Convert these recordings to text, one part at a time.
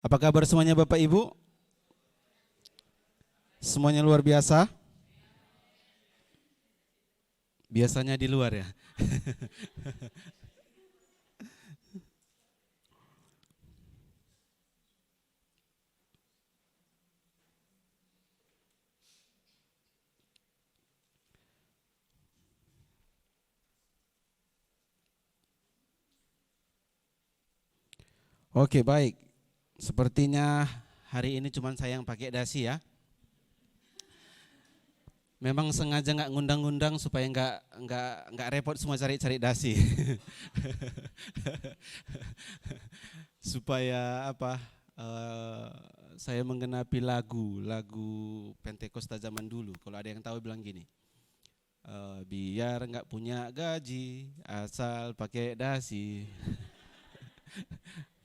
Apa kabar semuanya Bapak Ibu? Semuanya luar biasa? Biasanya di luar ya. Oke, baik. Sepertinya hari ini cuma saya yang pakai dasi ya. Memang sengaja nggak ngundang-ngundang supaya nggak repot semua cari-cari dasi. Supaya apa? Saya menggenapi lagu Pentakosta zaman dulu. Kalau ada yang tahu bilang gini, biar nggak punya gaji asal pakai dasi.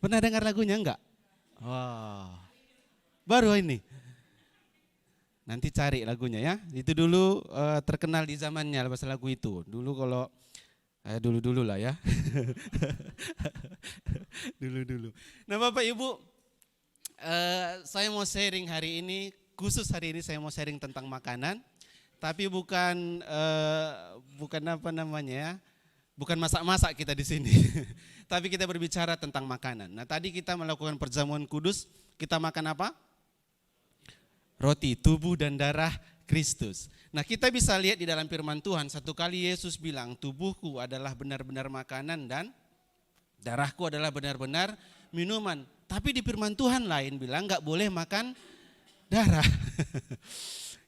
Pernah dengar lagunya enggak? Wah, baru ini. Nanti cari lagunya ya. Itu dulu terkenal di zamannya bahasa lagu itu. Dulu kalau dulu-dulu lah ya. Dulu-dulu. Nah Bapak Ibu, saya mau sharing hari ini, khusus hari ini saya mau sharing tentang makanan. Tapi bukan apa namanya ya, bukan masak-masak kita di sini. Tapi kita berbicara tentang makanan. Nah tadi kita melakukan perjamuan kudus, kita makan apa? Roti, tubuh dan darah Kristus. Nah kita bisa lihat di dalam firman Tuhan, satu kali Yesus bilang, tubuhku adalah benar-benar makanan dan darahku adalah benar-benar minuman. Tapi di firman Tuhan lain bilang gak boleh makan darah.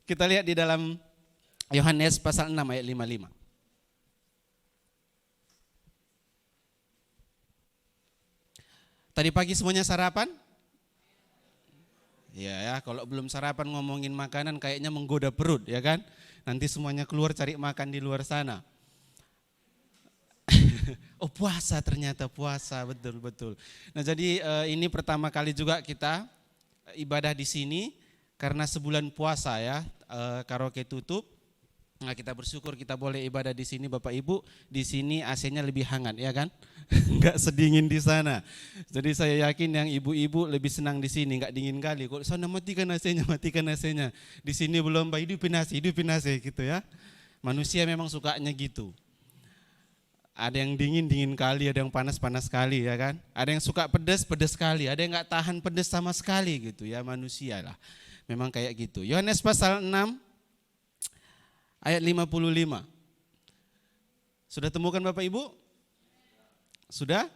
Kita lihat di dalam Yohanes pasal 6 ayat 55. Tadi pagi semuanya sarapan? Ya, kalau belum sarapan ngomongin makanan kayaknya menggoda perut ya kan. Nanti semuanya keluar cari makan di luar sana. Oh puasa, ternyata puasa, betul. Nah jadi ini pertama kali juga kita ibadah di sini karena sebulan puasa ya, karaoke tutup. Nah kita bersyukur kita boleh ibadah di sini Bapak Ibu. Di sini AC-nya lebih hangat ya kan, nggak sedingin di sana. Jadi saya yakin yang ibu-ibu lebih senang di sini, nggak dingin kali. Kalau sana matikan AC-nya, matikan AC-nya. Di sini belum, hidupin AC gitu ya. Manusia memang sukanya gitu. Ada yang dingin kali, ada yang panas kali ya kan. Ada yang suka pedas kali, ada yang nggak tahan pedas sama sekali gitu ya, manusia lah. Memang kayak gitu. Yohanes pasal 6 ayat 55. Sudah temukan Bapak Ibu? Sudah?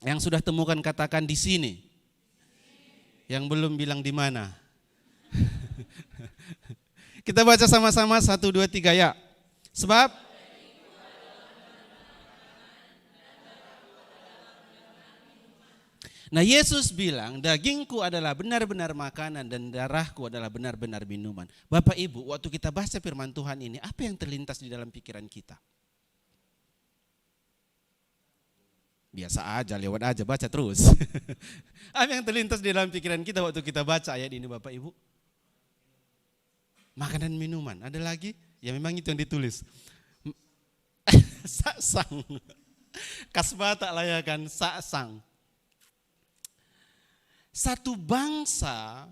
Yang sudah temukan katakan di sini. Yang belum bilang di mana. Kita baca sama-sama 1, 2, 3 ya. Sebab nah Yesus bilang dagingku adalah benar-benar makanan dan darahku adalah benar-benar minuman. Bapak Ibu, waktu kita baca firman Tuhan ini, apa yang terlintas di dalam pikiran kita? Biasa aja, lewat aja, baca terus. Apa yang terlintas di dalam pikiran kita waktu kita baca ayat ini Bapak Ibu? Makanan minuman, ada lagi? Ya memang itu yang ditulis. Saksang. Kasbata lah ya kan, saksang. Satu bangsa,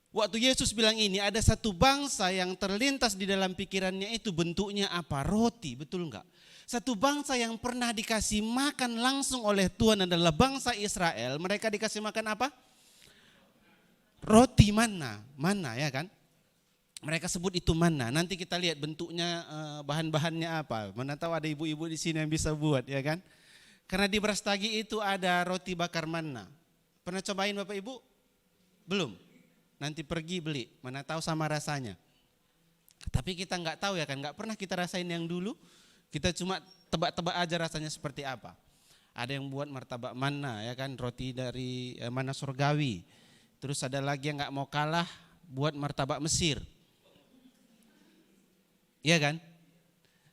waktu Yesus bilang ini, ada satu bangsa yang terlintas di dalam pikirannya itu bentuknya apa? Roti, betul enggak? Satu bangsa yang pernah dikasih makan langsung oleh Tuhan adalah bangsa Israel. Mereka dikasih makan apa? Roti mana ya kan? Mereka sebut itu mana. Nanti kita lihat bentuknya, bahan-bahannya apa. Mana tahu ada ibu-ibu di sini yang bisa buat ya kan? Karena di Brastagi itu ada roti bakar mana. Pernah cobain Bapak Ibu? Belum? Nanti pergi beli, mana tahu sama rasanya. Tapi kita nggak tahu ya kan, nggak pernah kita rasain yang dulu. Kita cuma tebak-tebak aja rasanya seperti apa. Ada yang buat martabak mana ya kan, roti dari mana surgawi. Terus ada lagi yang nggak mau kalah buat martabak Mesir. Iya kan?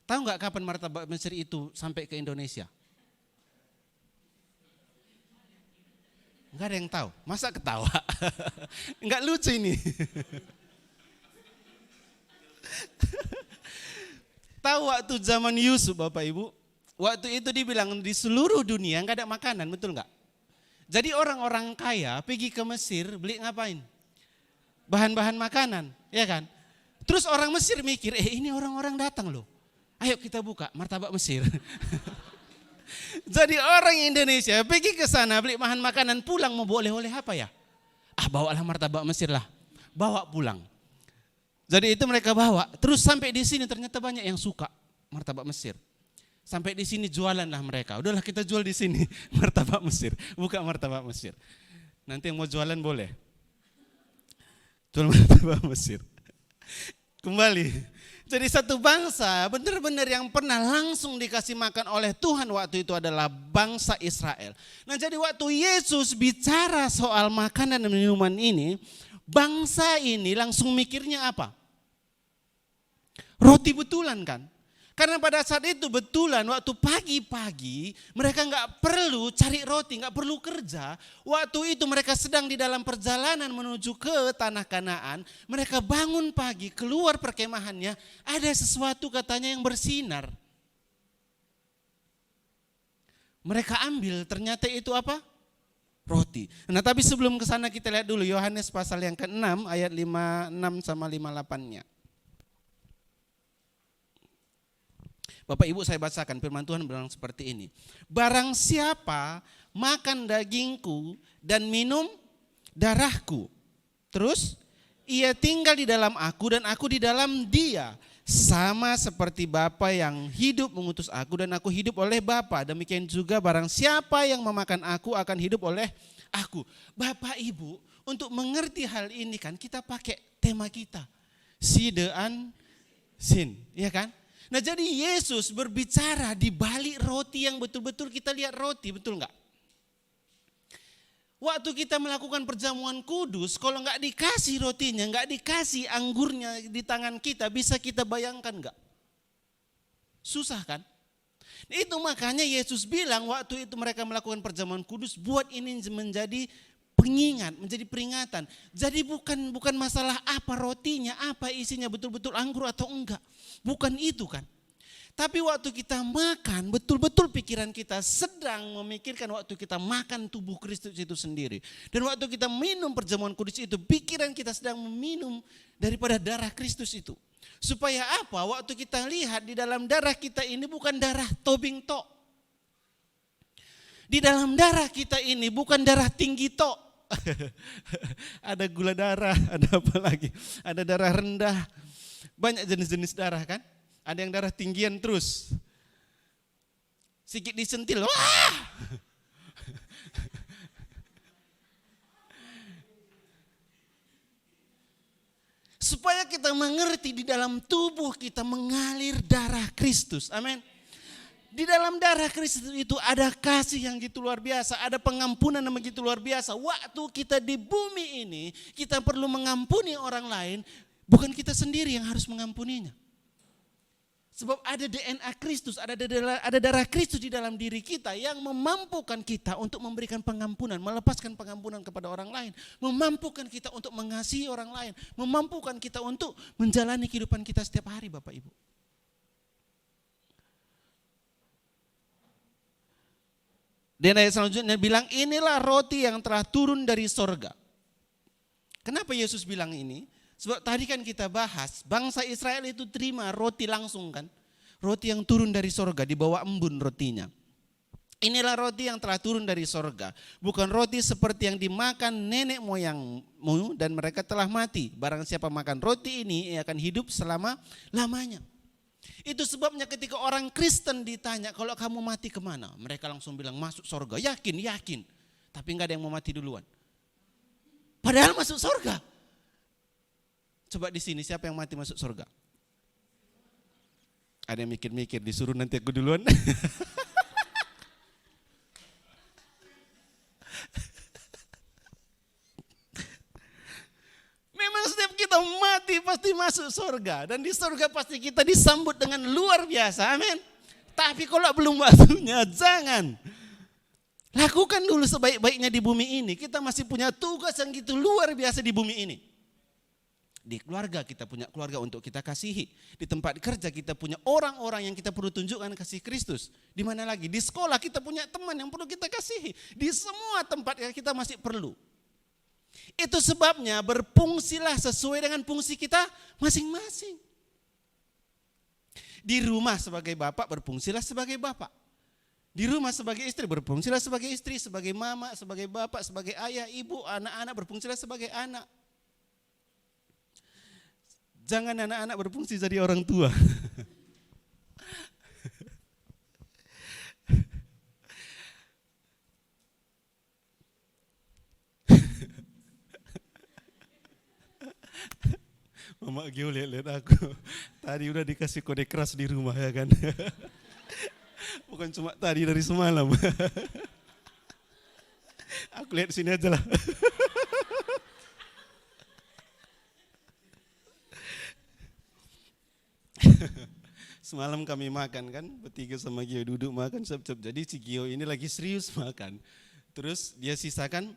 Tahu nggak kapan martabak Mesir itu sampai ke Indonesia? Enggak ada yang tahu, masa ketawa? Enggak lucu ini. Tahu waktu zaman Yusuf Bapak Ibu, waktu itu dibilang di seluruh dunia enggak ada makanan, betul enggak? Jadi orang-orang kaya pergi ke Mesir beli ngapain? Bahan-bahan makanan, ya kan? Terus orang Mesir mikir, ini orang-orang datang loh. Ayo kita buka martabak Mesir. Jadi orang Indonesia pergi ke sana beli bahan makanan, pulang mau bawa oleh-oleh apa ya? Bawalah martabak Mesir lah. Bawa pulang. Jadi itu mereka bawa, terus sampai di sini ternyata banyak yang suka martabak Mesir. Sampai di sini jualan lah mereka. Udahlah kita jual di sini martabak Mesir, buka martabak Mesir. Nanti yang mau jualan boleh. Jual martabak Mesir. Kembali. Jadi satu bangsa benar-benar yang pernah langsung dikasih makan oleh Tuhan waktu itu adalah bangsa Israel. Nah jadi waktu Yesus bicara soal makanan dan minuman ini, bangsa ini langsung mikirnya apa? Roti betulan kan? Karena pada saat itu betulan waktu pagi-pagi mereka nggak perlu cari roti, nggak perlu kerja. Waktu itu mereka sedang di dalam perjalanan menuju ke tanah Kanaan. Mereka bangun pagi, keluar perkemahannya, ada sesuatu katanya yang bersinar. Mereka ambil, ternyata itu apa? Roti. Nah tapi sebelum ke sana kita lihat dulu Yohanes pasal yang ke-6 ayat 56 sama 58-nya. Bapak Ibu saya bacakan firman Tuhan bilang seperti ini. Barang siapa makan dagingku dan minum darahku. Terus ia tinggal di dalam aku dan aku di dalam dia. Sama seperti Bapa yang hidup mengutus aku dan aku hidup oleh Bapa. Demikian juga barang siapa yang memakan aku akan hidup oleh aku. Bapak Ibu untuk mengerti hal ini kan kita pakai tema kita. See the unseen, ya kan? Nah jadi Yesus berbicara di balik roti yang betul-betul kita lihat roti, betul enggak? Waktu kita melakukan perjamuan kudus, kalau enggak dikasih rotinya, enggak dikasih anggurnya di tangan kita, bisa kita bayangkan enggak? Susah kan? Itu makanya Yesus bilang waktu itu mereka melakukan perjamuan kudus, buat ini menjadi pengingat, menjadi peringatan. Jadi bukan masalah apa rotinya, apa isinya, betul-betul anggur atau enggak. Bukan itu kan. Tapi waktu kita makan, betul-betul pikiran kita sedang memikirkan waktu kita makan tubuh Kristus itu sendiri. Dan waktu kita minum perjamuan kudus itu, pikiran kita sedang meminum daripada darah Kristus itu. Supaya apa? Waktu kita lihat di dalam darah kita ini bukan darah tobing tok. Di dalam darah kita ini bukan darah tinggi tok. Ada gula darah, ada apa lagi? Ada darah rendah. Banyak jenis-jenis darah kan? Ada yang darah tinggian terus. Sikit disentil, wah! Supaya kita mengerti di dalam tubuh kita mengalir darah Kristus. Amin. Di dalam darah Kristus itu ada kasih yang gitu luar biasa, ada pengampunan yang begitu luar biasa. Waktu kita di bumi ini, kita perlu mengampuni orang lain, bukan kita sendiri yang harus mengampuninya. Sebab ada DNA Kristus, ada darah Kristus di dalam diri kita yang memampukan kita untuk memberikan pengampunan, melepaskan pengampunan kepada orang lain, memampukan kita untuk mengasihi orang lain, memampukan kita untuk menjalani kehidupan kita setiap hari, Bapak Ibu. Dan ayat selanjutnya bilang, inilah roti yang telah turun dari sorga. Kenapa Yesus bilang ini? Sebab tadi kan kita bahas, bangsa Israel itu terima roti langsung kan. Roti yang turun dari sorga, dibawa embun rotinya. Inilah roti yang telah turun dari sorga. Bukan roti seperti yang dimakan nenek moyangmu dan mereka telah mati. Barang siapa makan roti ini, ia akan hidup selama-lamanya. Itu sebabnya ketika orang Kristen ditanya, kalau kamu mati kemana? Mereka langsung bilang masuk sorga. Yakin. Tapi enggak ada yang mau mati duluan. Padahal masuk sorga. Coba di sini siapa yang mati masuk surga? Ada yang mikir-mikir, disuruh nanti aku duluan. Memang setiap kita mati pasti masuk surga. Dan di surga pasti kita disambut dengan luar biasa, amin. Tapi kalau belum waktunya, jangan. Lakukan dulu sebaik-baiknya di bumi ini. Kita masih punya tugas yang gitu luar biasa di bumi ini. Di keluarga kita punya keluarga untuk kita kasihi. Di tempat kerja kita punya orang-orang yang kita perlu tunjukkan kasih Kristus. Di mana lagi? Di sekolah kita punya teman yang perlu kita kasihi. Di semua tempat yang kita masih perlu. Itu sebabnya berfungsilah sesuai dengan fungsi kita masing-masing. Di rumah sebagai bapak berfungsilah sebagai bapak. Di rumah sebagai istri berfungsilah sebagai istri, sebagai mama, sebagai bapak, sebagai ayah, ibu, anak-anak berfungsilah sebagai anak. Jangan anak-anak berfungsi jadi orang tua. Mama Gio lihat aku. Tadi udah dikasih kode keras di rumah ya kan. Bukan cuma tadi, dari semalam. Aku lihat sini aja lah. Semalam kami makan kan, bertiga sama Gio duduk makan sep-sep. Jadi si Gio ini lagi serius makan. Terus dia sisakan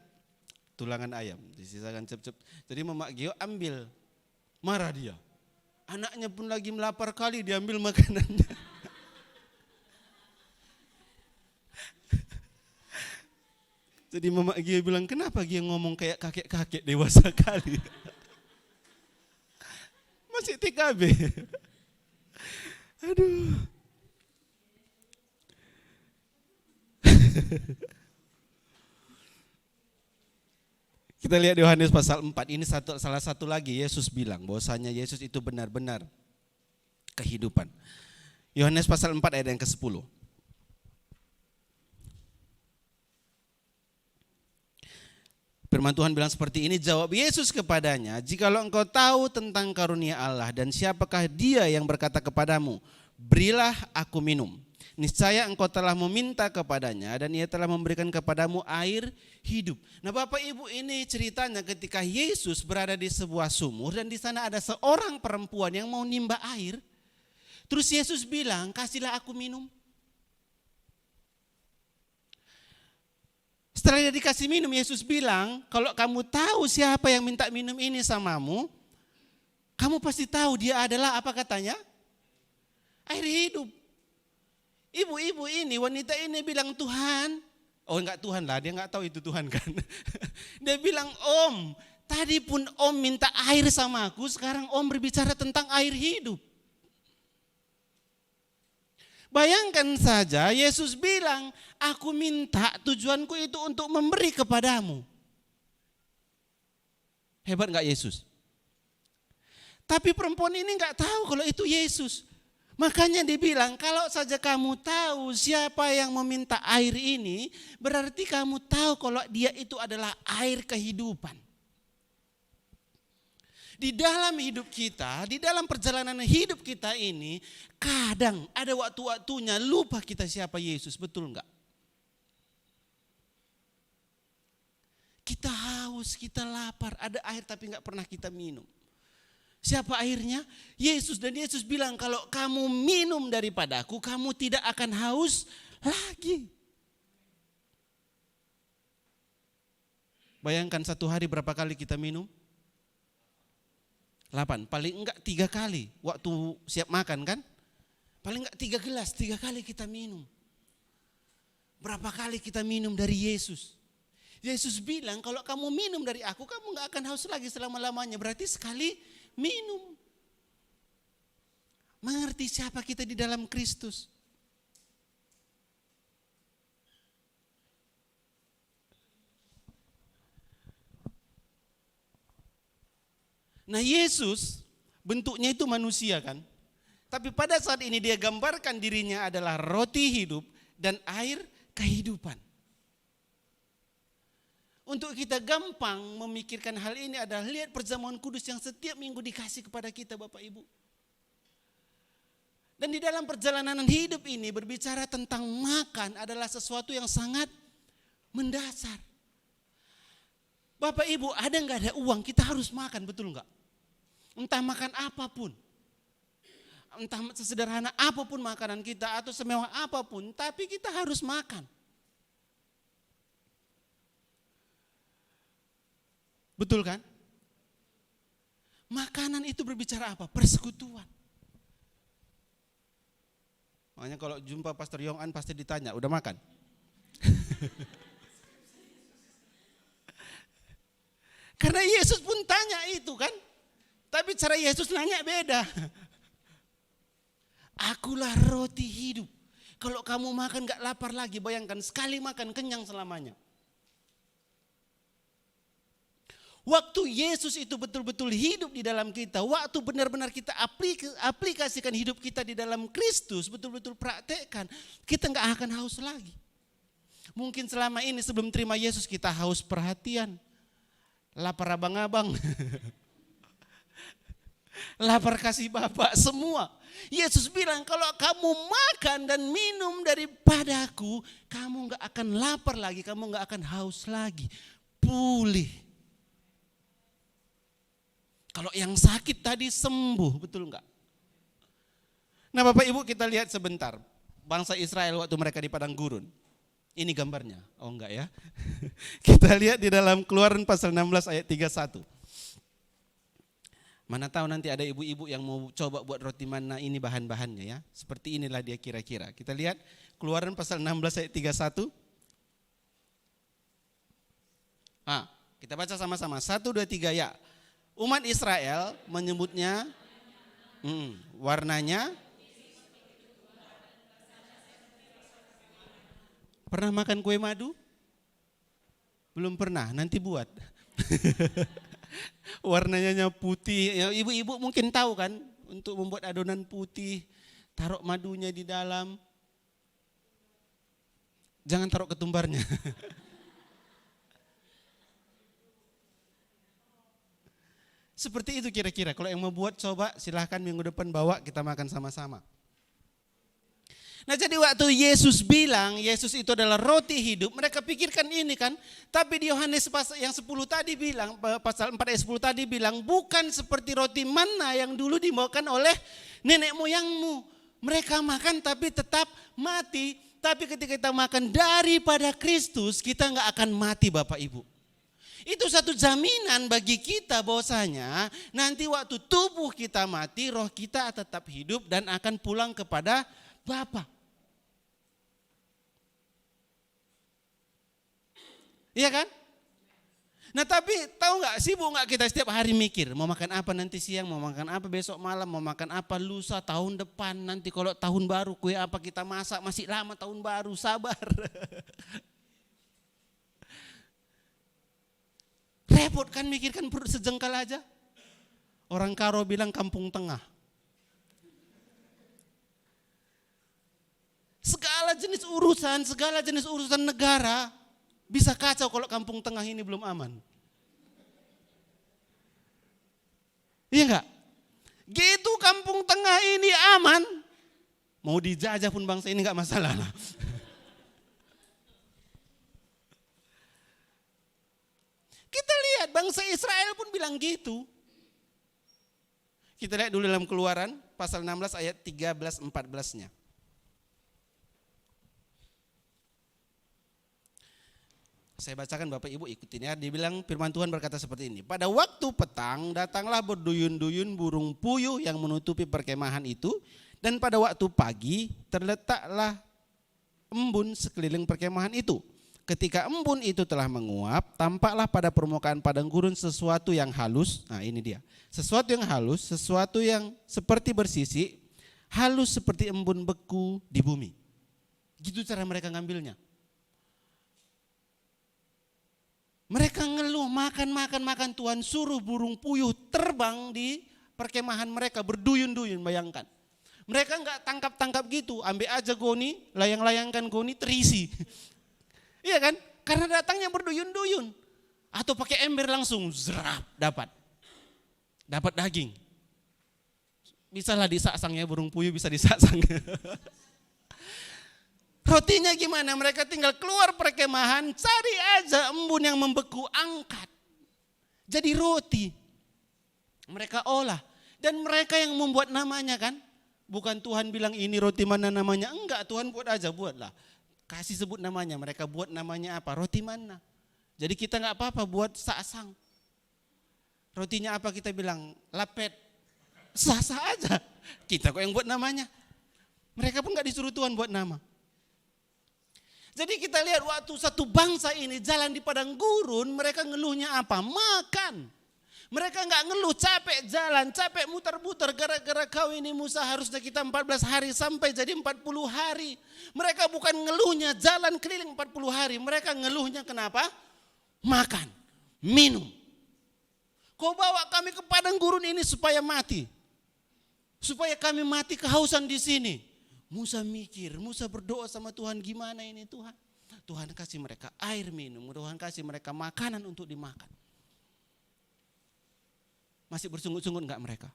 tulangan ayam, disisakan cep-cep. Jadi Mama Gio ambil, marah dia. Anaknya pun lagi melapar kali, diambil makanannya. Jadi Mama Gio bilang, kenapa Gio ngomong kayak kakek-kakek dewasa kali? Masih TKB. Aduh. Kita lihat di Yohanes pasal 4, ini salah satu lagi Yesus bilang bahwasanya Yesus itu benar-benar kehidupan. Yohanes pasal 4 ayat yang ke-10. Firman Tuhan bilang seperti ini, jawab Yesus kepadanya, jikalau engkau tahu tentang karunia Allah dan siapakah dia yang berkata kepadamu, berilah aku minum. Niscaya engkau telah meminta kepadanya dan ia telah memberikan kepadamu air hidup. Nah Bapak Ibu, ini ceritanya ketika Yesus berada di sebuah sumur dan di sana ada seorang perempuan yang mau nimba air. Terus Yesus bilang, kasihlah aku minum. Setelah dia dikasih minum, Yesus bilang, kalau kamu tahu siapa yang minta minum ini samamu, kamu pasti tahu dia adalah apa katanya? Air hidup. Ibu-ibu ini, wanita ini bilang, Tuhan, oh enggak Tuhan lah, dia enggak tahu itu Tuhan kan. Dia bilang, Om, tadi pun Om minta air sama aku, sekarang Om berbicara tentang air hidup. Bayangkan saja Yesus bilang, aku minta, tujuanku itu untuk memberi kepadamu. Hebat enggak Yesus? Tapi perempuan ini enggak tahu kalau itu Yesus. Makanya dibilang, kalau saja kamu tahu siapa yang meminta air ini, berarti kamu tahu kalau dia itu adalah air kehidupan. Di dalam hidup kita, di dalam perjalanan hidup kita ini, kadang ada waktu-waktunya lupa kita siapa Yesus, betul enggak? Kita haus, kita lapar, ada air tapi enggak pernah kita minum. Siapa airnya? Yesus, dan Yesus bilang kalau kamu minum daripadaku, kamu tidak akan haus lagi. Bayangkan satu hari berapa kali kita minum? 8, paling enggak 3 kali waktu siap makan kan? Paling enggak 3 gelas, 3 kali kita minum. Berapa kali kita minum dari Yesus? Yesus bilang kalau kamu minum dari aku, kamu enggak akan haus lagi selama-lamanya. Berarti sekali minum. Mengerti siapa kita di dalam Kristus. Nah Yesus bentuknya itu manusia kan. Tapi pada saat ini dia gambarkan dirinya adalah roti hidup dan air kehidupan. Untuk kita gampang memikirkan hal ini adalah lihat perjamuan kudus yang setiap minggu dikasih kepada kita Bapak Ibu. Dan di dalam perjalanan hidup ini berbicara tentang makan adalah sesuatu yang sangat mendasar. Bapak Ibu, ada nggak ada uang kita harus makan, betul nggak? Entah makan apapun, entah sesederhana apapun makanan kita atau semewah apapun, tapi kita harus makan. Betul kan? Makanan itu berbicara apa? Persekutuan. Makanya kalau jumpa Pastor Yong An pasti ditanya, udah makan? Karena Yesus pun tanya itu kan. Tapi cara Yesus nanya beda. Akulah roti hidup. Kalau kamu makan gak lapar lagi, bayangkan sekali makan kenyang selamanya. Waktu Yesus itu betul-betul hidup di dalam kita, waktu benar-benar kita aplikasikan hidup kita di dalam Kristus, betul-betul praktekkan, kita gak akan haus lagi. Mungkin selama ini sebelum terima Yesus kita haus perhatian, lapar abang-abang, lapar kasih Bapak, semua. Yesus bilang kalau kamu makan dan minum daripadaku, kamu gak akan lapar lagi, kamu gak akan haus lagi, pulih. Kalau yang sakit tadi sembuh, betul enggak? Nah Bapak Ibu kita lihat sebentar, bangsa Israel waktu mereka di padang gurun. Ini gambarnya, oh enggak ya. Kita lihat di dalam Keluaran pasal 16 ayat 31. Mana tahu nanti ada ibu-ibu yang mau coba buat roti manna ini bahan-bahannya ya. Seperti inilah dia kira-kira. Kita lihat Keluaran pasal 16 ayat 31. Kita baca sama-sama, 1, 2, 3 ya. Umat Israel menyebutnya warnanya. Pernah makan kue madu? Belum pernah, nanti buat. Warnanya putih, ya, ibu-ibu mungkin tahu kan, untuk membuat adonan putih, taruh madunya di dalam. Jangan taruh ketumbarnya. Seperti itu kira-kira, kalau yang mau buat coba silahkan minggu depan bawa, kita makan sama-sama. Nah jadi waktu Yesus bilang, Yesus itu adalah roti hidup, mereka pikirkan ini kan. Tapi di Yohanes pasal yang 10 tadi bilang, pasal 4 ayat 10 tadi bilang, bukan seperti roti manna yang dulu dimakan oleh nenek moyangmu. Mereka makan tapi tetap mati, tapi ketika kita makan daripada Kristus, kita gak akan mati Bapak Ibu. Itu satu jaminan bagi kita bahwasanya nanti waktu tubuh kita mati, roh kita tetap hidup dan akan pulang kepada Bapa. Iya kan? Nah tapi tahu nggak, sibuk nggak kita setiap hari mikir mau makan apa nanti siang, mau makan apa besok malam, mau makan apa lusa, tahun depan, nanti kalau tahun baru kue apa kita masak, masih lama tahun baru, sabar. Repot kan mikirkan perut sejengkal aja. Orang Karo bilang kampung tengah. Segala jenis urusan negara bisa kacau kalau kampung tengah ini belum aman. Iya enggak? Gitu kampung tengah ini aman, mau dijajah pun bangsa ini enggak masalah lah. Kita lihat bangsa Israel pun bilang gitu. Kita lihat dulu dalam Keluaran pasal 16 ayat 13-14-nya. Saya bacakan Bapak Ibu ikutin ya. Dibilang firman Tuhan berkata seperti ini. Pada waktu petang datanglah berduyun-duyun burung puyuh yang menutupi perkemahan itu. Dan pada waktu pagi terletaklah embun sekeliling perkemahan itu. Ketika embun itu telah menguap, tampaklah pada permukaan padang gurun sesuatu yang halus. Nah ini dia. Sesuatu yang halus, sesuatu yang seperti bersisik, halus seperti embun beku di bumi. Gitu cara mereka ngambilnya. Mereka ngeluh, makan, Tuhan suruh burung puyuh terbang di perkemahan mereka, berduyun-duyun, bayangkan. Mereka enggak tangkap-tangkap gitu, ambil aja goni, layang-layangkan goni terisi. Iya kan? Karena datangnya berduyun-duyun. Atau pakai ember langsung, zerap, dapat daging. Bisalah disasang ya, burung puyuh bisa disasang. Rotinya gimana? Mereka tinggal keluar perkemahan, cari aja embun yang membeku, angkat. Jadi roti. Mereka olah. Dan mereka yang membuat namanya kan. Bukan Tuhan bilang ini roti mana namanya. Enggak, Tuhan buat aja, buatlah. Kasih sebut namanya, mereka buat namanya apa? Roti mana. Jadi kita enggak apa-apa buat sasang. Rotinya apa kita bilang? Lapet. Sah-sah aja. Kita kok yang buat namanya. Mereka pun gak disuruh Tuhan buat nama. Jadi kita lihat waktu satu bangsa ini jalan di padang gurun, mereka ngeluhnya apa? Makan. Mereka gak ngeluh capek jalan, capek muter-muter gara-gara kau ini Musa harusnya kita 14 hari sampai jadi 40 hari. Mereka bukan ngeluhnya jalan keliling 40 hari, mereka ngeluhnya kenapa? Makan, minum. Kau bawa kami ke padang gurun ini supaya mati. Supaya kami mati kehausan di sini. Musa mikir, Musa berdoa sama Tuhan, gimana ini Tuhan? Tuhan kasih mereka air minum, Tuhan kasih mereka makanan untuk dimakan. Masih bersungut-sungut enggak mereka?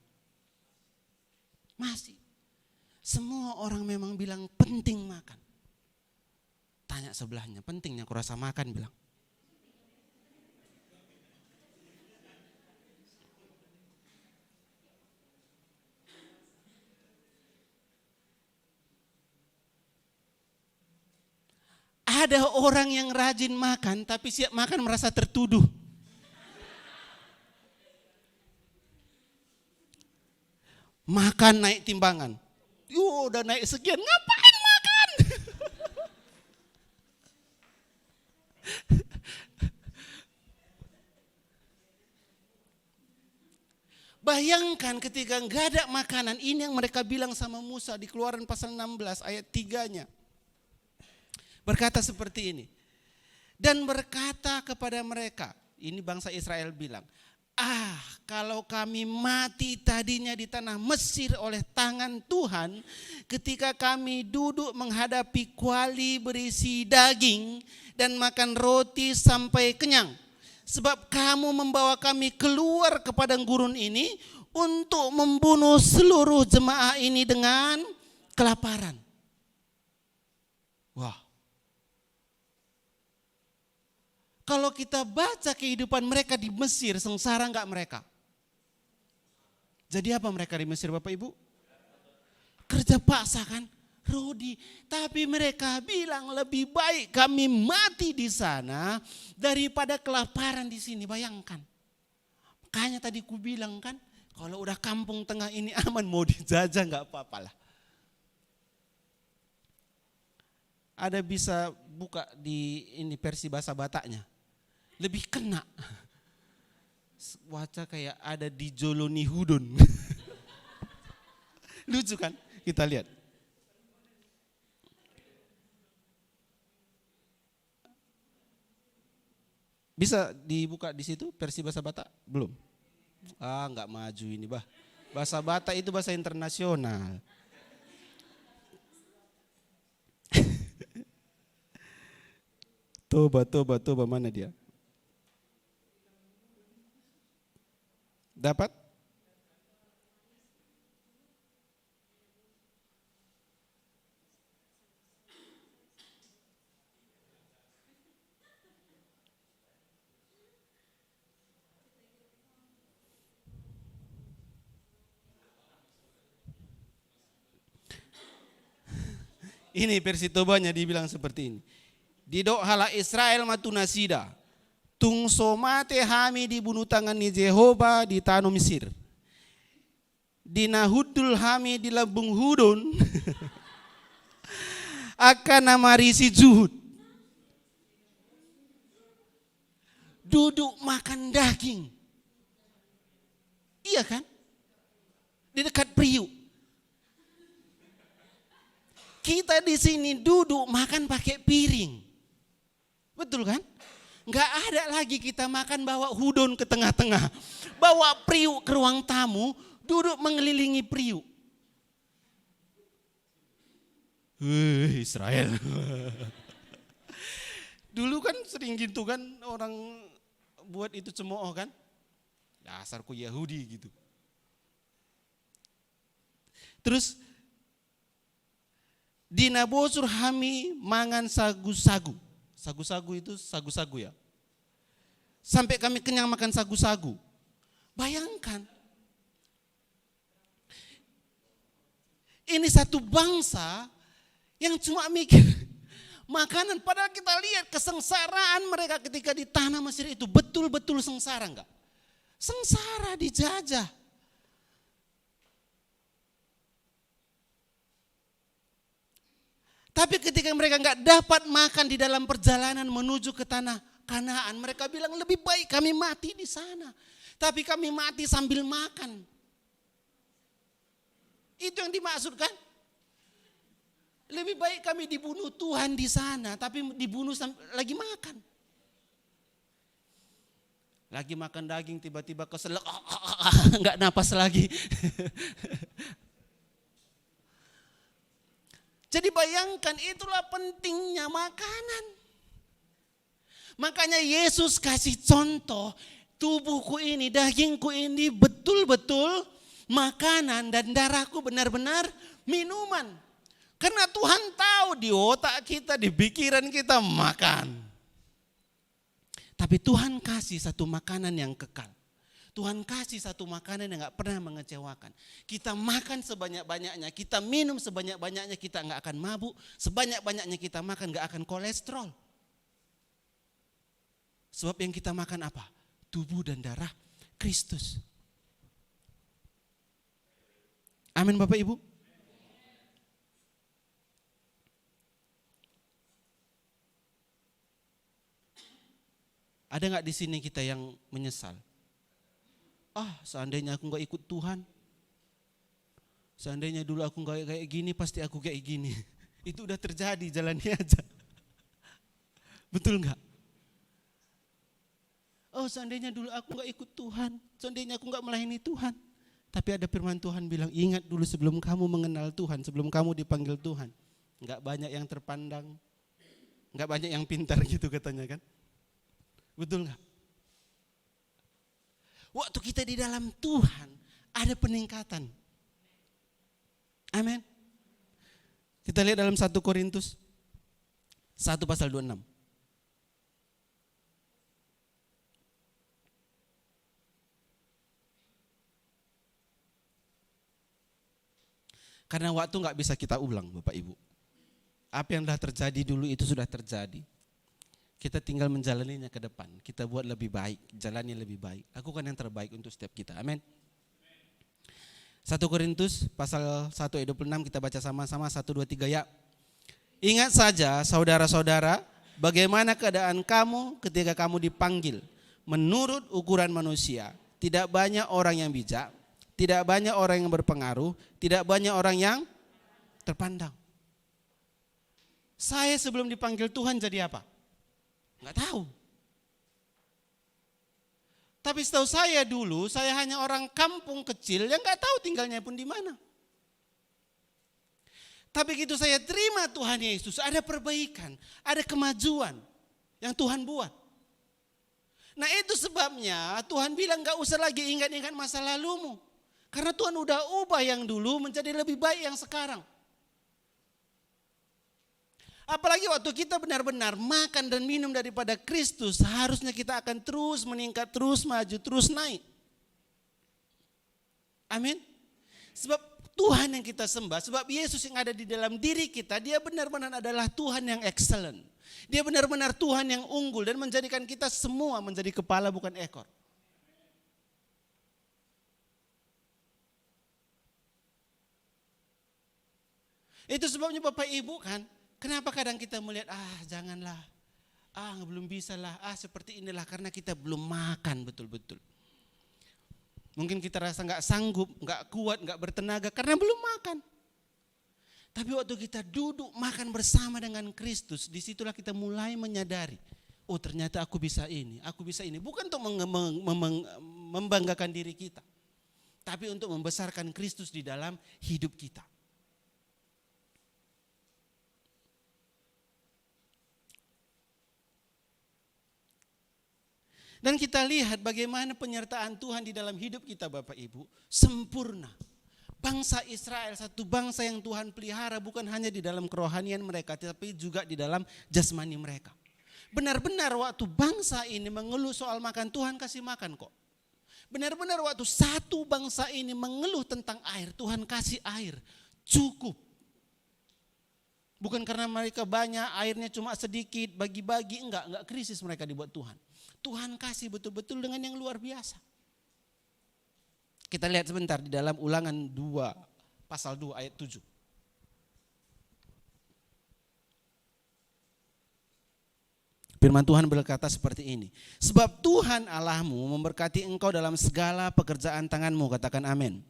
Masih. Semua orang memang bilang penting makan. Tanya sebelahnya, pentingnya aku rasa makan, bilang. Ada orang yang rajin makan tapi siap makan merasa tertuduh. Makan naik timbangan. Udah naik sekian, ngapain makan? Bayangkan ketika enggak ada makanan, ini yang mereka bilang sama Musa di Keluaran pasal 16 ayat 3-nya. Berkata seperti ini. Dan berkata kepada mereka, ini bangsa Israel bilang, kalau kami mati tadinya di tanah Mesir oleh tangan Tuhan, ketika kami duduk menghadapi kuali berisi daging dan makan roti sampai kenyang. Sebab kamu membawa kami keluar ke padang gurun ini untuk membunuh seluruh jemaah ini dengan kelaparan. Wah. Kalau kita baca kehidupan mereka di Mesir, sengsara enggak mereka? Jadi apa mereka di Mesir, Bapak Ibu? Kerja paksa kan? Rodi. Tapi mereka bilang lebih baik kami mati di sana daripada kelaparan di sini. Bayangkan. Makanya tadi ku bilang kan, kalau udah kampung tengah ini aman, mau dijajah enggak apa-apalah. Ada bisa buka di ini versi bahasa Bataknya. Lebih kena. Waca kayak ada di Joloni Hudon. Lucu kan? Kita lihat. Bisa dibuka di situ versi bahasa Batak? Belum. Enggak maju ini, Bah. Bahasa Batak itu bahasa internasional. Toba mana dia? Dapat? Ini versi Tobanya dibilang seperti ini. Didok hala Israel matunasida. Tung somate hami dibunuh tangan ni Jehova di tanah Mesir. Dinahudul hami di lambung hudun. Akan namarisi juhud. Duduk makan daging. Iya kan? Di dekat Priuk. Kita di sini duduk makan pakai piring. Betul kan? Enggak ada lagi kita makan bawa hudon ke tengah-tengah. Bawa priuk ke ruang tamu, duduk mengelilingi priuk. Israel. Dulu kan sering gitu kan orang buat itu cemooh kan. Dasarku Yahudi gitu. Terus di Nabosur hami mangan sagu-sagu. Sagu-sagu itu sagu-sagu ya. Sampai kami kenyang makan sagu-sagu. Bayangkan. Ini satu bangsa yang cuma mikir makanan. Padahal kita lihat kesengsaraan mereka ketika di tanah Mesir itu betul-betul sengsara enggak? sengsara, dijajah. Tapi ketika mereka nggak dapat makan di dalam perjalanan menuju ke tanah Kanaan, mereka bilang lebih baik kami mati di sana. Tapi kami mati sambil makan. Itu yang dimaksudkan. Lebih baik kami dibunuh Tuhan di sana, tapi dibunuh lagi makan. Lagi makan daging tiba-tiba keselak, enggak napas lagi. Jadi bayangkan itulah pentingnya makanan. Makanya Yesus kasih contoh, tubuhku ini, dagingku ini betul-betul makanan dan darahku benar-benar minuman. Karena Tuhan tahu di otak kita, di pikiran kita makan. Tapi Tuhan kasih satu makanan yang kekal. Tuhan kasih satu makanan yang gak pernah mengecewakan. Kita makan sebanyak-banyaknya, kita minum sebanyak-banyaknya, kita gak akan mabuk. Sebanyak-banyaknya kita makan gak akan kolesterol. Sebab yang kita makan apa? Tubuh dan darah Kristus. Amin Bapak Ibu. Ada gak di sini kita yang menyesal? Seandainya aku gak ikut Tuhan. Seandainya dulu aku gak kayak gini, pasti aku kayak gini. Itu udah terjadi, jalani aja. Betul gak? Seandainya dulu aku gak ikut Tuhan. Seandainya aku gak melayani Tuhan. Tapi ada firman Tuhan bilang, ingat dulu sebelum kamu mengenal Tuhan, sebelum kamu dipanggil Tuhan. Gak banyak yang terpandang. Gak banyak yang pintar gitu katanya kan. Betul gak? Waktu kita di dalam Tuhan ada peningkatan. Amin. Kita lihat dalam 1 Korintus 1 pasal 26. Karena waktu gak bisa kita ulang Bapak Ibu. Apa yang sudah terjadi dulu itu sudah terjadi. Kita tinggal menjalaninya ke depan. Kita buat lebih baik, jalani lebih baik. Lakukan yang terbaik untuk setiap kita. Amin. 1 Korintus pasal 1 ayat 26 kita baca sama-sama 1, 2, 3 ya. Ingat saja saudara-saudara, bagaimana keadaan kamu ketika kamu dipanggil. Menurut ukuran manusia, tidak banyak orang yang bijak, tidak banyak orang yang berpengaruh, tidak banyak orang yang terpandang. Saya sebelum dipanggil Tuhan jadi apa? Enggak tahu. Tapi setahu saya dulu, saya hanya orang kampung kecil yang enggak tahu tinggalnya pun di mana. Tapi begitu saya terima Tuhan Yesus, ada perbaikan, ada kemajuan yang Tuhan buat. Nah itu sebabnya Tuhan bilang enggak usah lagi ingat-ingat masa lalumu. Karena Tuhan udah ubah yang dulu menjadi lebih baik yang sekarang. Apalagi waktu kita benar-benar makan dan minum daripada Kristus, harusnya kita akan terus meningkat, terus maju, terus naik. Amin. Sebab Tuhan yang kita sembah, sebab Yesus yang ada di dalam diri kita, dia benar-benar adalah Tuhan yang excellent. Dia benar-benar Tuhan yang unggul dan menjadikan kita semua menjadi kepala bukan ekor. Itu sebabnya Bapak Ibu kan, kenapa kadang kita melihat, janganlah, belum bisa lah, seperti inilah karena kita belum makan betul-betul. Mungkin kita rasa gak sanggup, gak kuat, gak bertenaga karena belum makan. Tapi waktu kita duduk makan bersama dengan Kristus, disitulah kita mulai menyadari, oh ternyata aku bisa ini, aku bisa ini. Bukan untuk membanggakan diri kita, tapi untuk membesarkan Kristus di dalam hidup kita. Dan kita lihat bagaimana penyertaan Tuhan di dalam hidup kita Bapak Ibu, sempurna. Bangsa Israel satu bangsa yang Tuhan pelihara bukan hanya di dalam kerohanian mereka, tapi juga di dalam jasmani mereka. Benar-benar waktu bangsa ini mengeluh soal makan, Tuhan kasih makan kok. Benar-benar waktu satu bangsa ini mengeluh tentang air, Tuhan kasih air cukup. Bukan karena mereka banyak, airnya cuma sedikit, bagi-bagi, enggak krisis mereka dibuat Tuhan. Tuhan kasih betul-betul dengan yang luar biasa. Kita lihat sebentar di dalam Ulangan 2, pasal 2 ayat 7. Firman Tuhan berkata seperti ini. Sebab Tuhan Allahmu memberkati engkau dalam segala pekerjaan tanganmu. Katakan amin.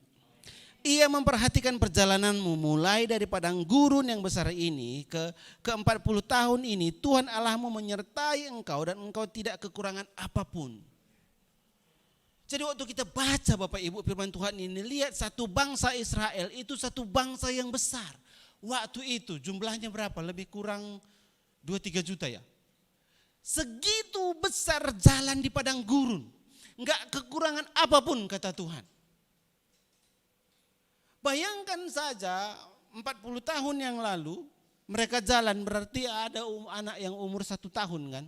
Ia memperhatikan perjalananmu mulai dari padang gurun yang besar ini ke 40 tahun ini. Tuhan Allahmu menyertai engkau dan engkau tidak kekurangan apapun. Jadi waktu kita baca Bapak Ibu firman Tuhan ini, lihat satu bangsa Israel itu satu bangsa yang besar. Waktu itu jumlahnya berapa? Lebih kurang 2-3 juta ya. Segitu besar jalan di padang gurun. Enggak kekurangan apapun kata Tuhan. Bayangkan saja 40 tahun yang lalu mereka jalan, berarti ada anak yang umur 1 tahun kan.